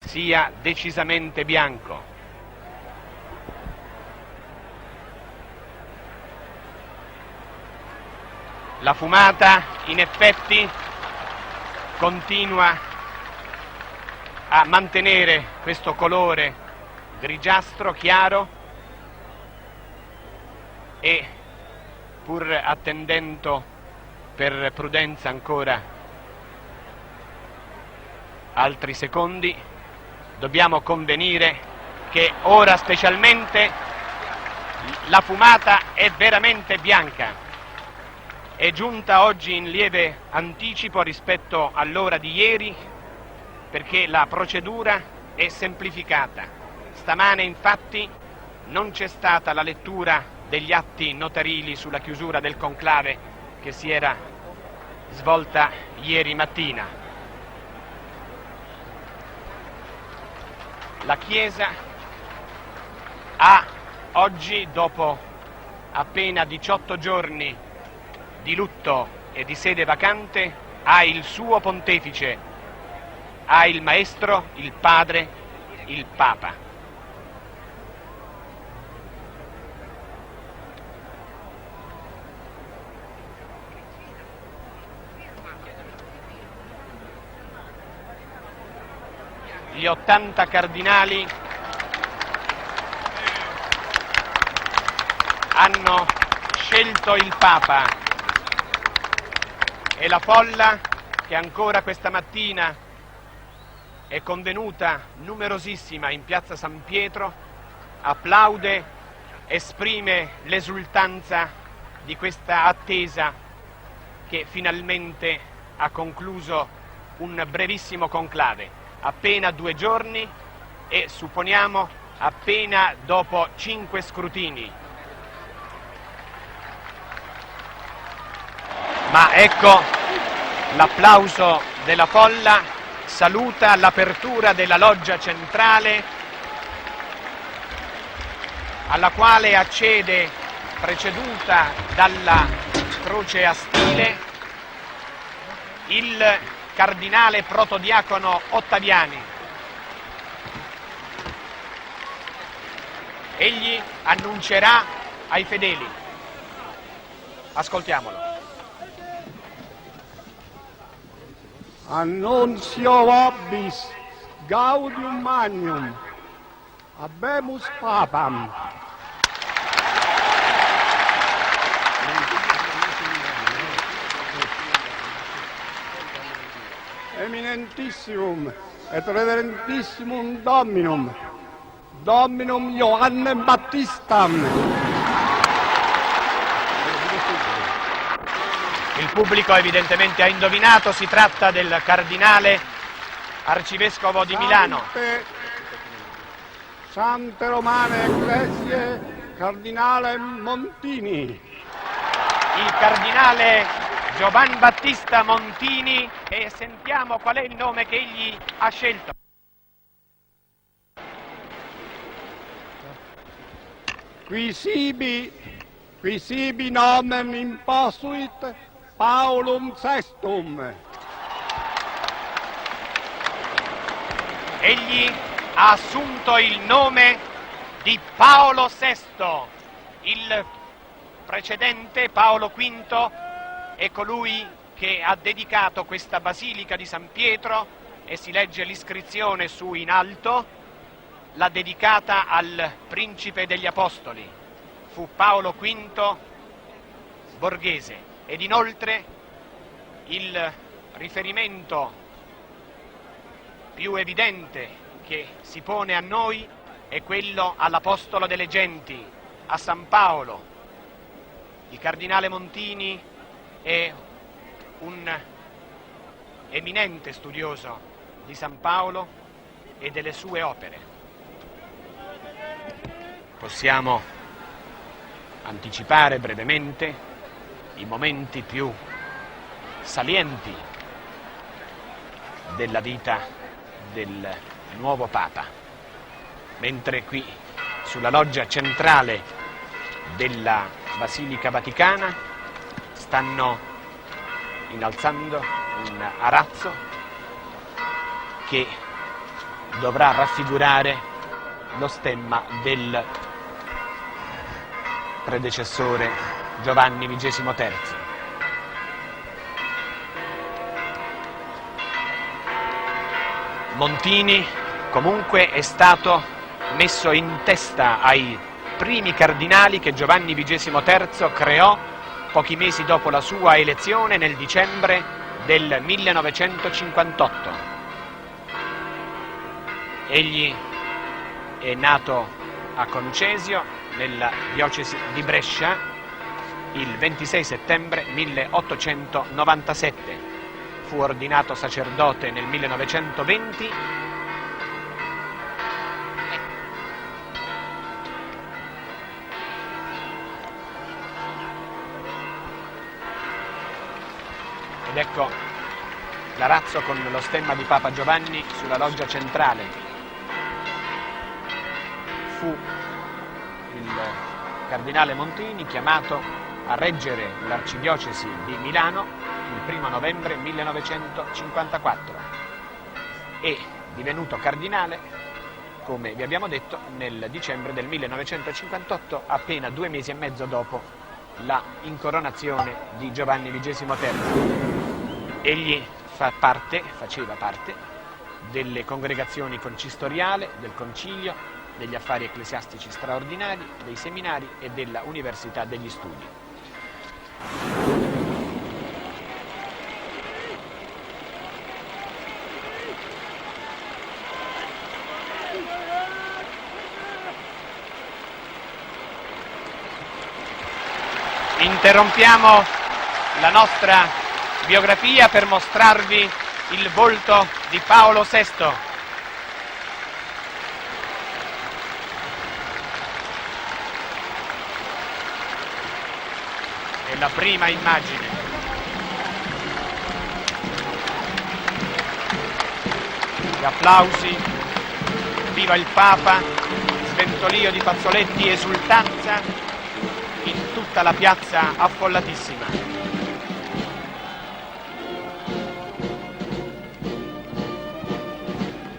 sia decisamente bianco. La fumata, in effetti, continua a mantenere questo colore grigiastro chiaro e, pur attendendo per prudenza ancora altri secondi, dobbiamo convenire che ora specialmente la fumata è veramente bianca. È giunta oggi in lieve anticipo rispetto all'ora di ieri perché la procedura è semplificata. Stamane infatti non c'è stata la lettura degli atti notarili sulla chiusura del conclave che si era svolta ieri mattina. La Chiesa ha oggi, dopo appena 18 giorni di lutto e di sede vacante, ha il suo pontefice, ha il Maestro, il Padre, il Papa. Gli 80 cardinali hanno scelto il Papa e la folla che ancora questa mattina è convenuta numerosissima in piazza San Pietro applaude, esprime l'esultanza di questa attesa che finalmente ha concluso un brevissimo conclave. Appena 2 giorni e supponiamo appena dopo 5 scrutini. Ma ecco l'applauso della folla saluta l'apertura della loggia centrale alla quale accede, preceduta dalla croce a stile, il cardinale protodiacono Ottaviani. Egli annuncerà ai fedeli. Ascoltiamolo. Annuncio vobis gaudium magnum habemus papam. Eminentissimum et reverentissimum Dominum Ioannem Battistam. Il pubblico evidentemente ha indovinato, si tratta del cardinale arcivescovo di Milano. Sante Romane Ecclesiae Cardinale Montini. Il cardinale Giovan Battista Montini, e sentiamo qual è il nome che egli ha scelto. Qui sibi nomen imposuit Paulum VI. Egli ha assunto il nome di Paolo VI. Il precedente, Paolo V, è colui che ha dedicato questa basilica di San Pietro, e si legge l'iscrizione su in alto, l'ha dedicata al principe degli apostoli. Fu Paolo V Borghese. Ed inoltre il riferimento più evidente che si pone a noi è quello all'Apostolo delle Genti, a San Paolo. Il cardinale Montini è un eminente studioso di San Paolo e delle sue opere. Possiamo anticipare brevemente i momenti più salienti della vita del nuovo Papa, mentre qui sulla loggia centrale della Basilica Vaticana stanno innalzando un arazzo che dovrà raffigurare lo stemma del predecessore Giovanni XXIII. Montini comunque è stato messo in testa ai primi cardinali che Giovanni XXIII creò pochi mesi dopo la sua elezione nel dicembre del 1958. Egli è nato a Concesio, nella diocesi di Brescia, il 26 settembre 1897. Fu ordinato sacerdote nel 1920 ed ecco l'arazzo con lo stemma di Papa Giovanni sulla loggia centrale. Fu il cardinale Montini chiamato a reggere l'arcidiocesi di Milano il 1 novembre 1954 e divenuto cardinale, come vi abbiamo detto, nel dicembre del 1958, appena 2 mesi e mezzo dopo la incoronazione di Giovanni XXIII. Egli faceva parte delle congregazioni consistoriale, del concilio, degli affari ecclesiastici straordinari, dei seminari e della Università degli Studi. Interrompiamo la nostra biografia per mostrarvi il volto di Paolo VI. È la prima immagine. Gli applausi, viva il Papa, sventolio di fazzoletti, esultanza in tutta la piazza affollatissima.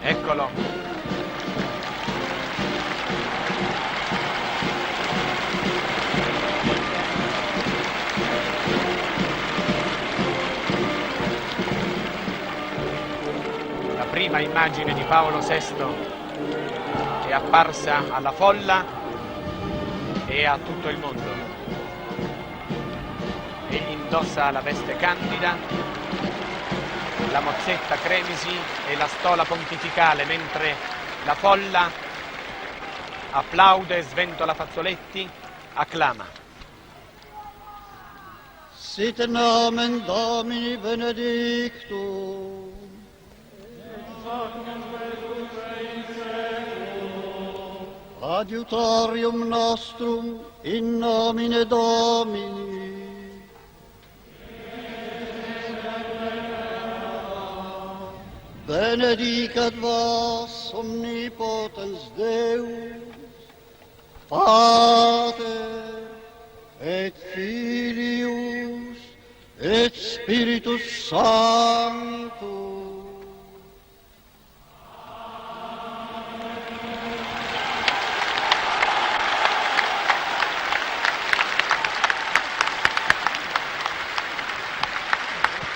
Eccolo. La prima immagine di Paolo VI è apparsa alla folla e a tutto il mondo. Egli indossa la veste candida, la mozzetta cremisi e la stola pontificale, mentre la folla applaude, sventola fazzoletti, acclama. Sit nomen Domini benedictum. Adiutorium nostrum in nomine Domini. Benedicat vos omnipotens Deus, Pater et Filius et Spiritus Sanctus.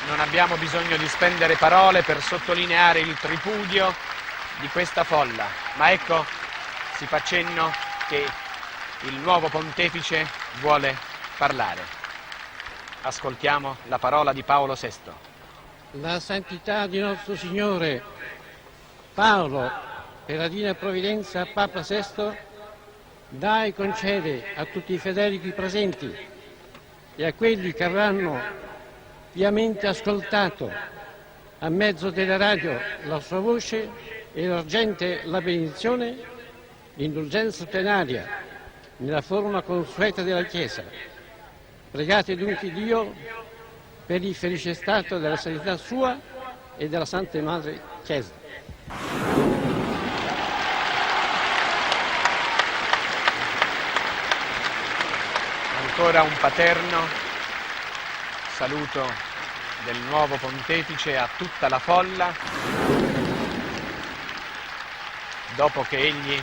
Non abbiamo bisogno di spendere parole per sottolineare il tripudio di questa folla, ma ecco, si fa cenno che il nuovo pontefice vuole parlare. Ascoltiamo la parola di Paolo VI. La santità di nostro Signore Paolo, per la divina provvidenza Papa VI, dà e concede a tutti i fedeli qui presenti e a quelli che avranno piamente ascoltato a mezzo della radio la sua voce elargente la benedizione, l'indulgenza plenaria nella forma consueta della Chiesa. Pregate dunque Dio per il felice stato della sanità sua e della Santa Madre Chiesa. Ancora un paterno saluto del nuovo pontefice a tutta la folla. dopo che egli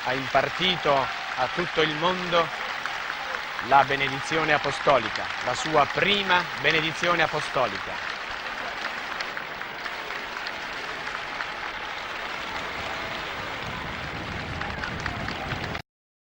ha impartito a tutto il mondo la benedizione apostolica, la sua prima benedizione apostolica.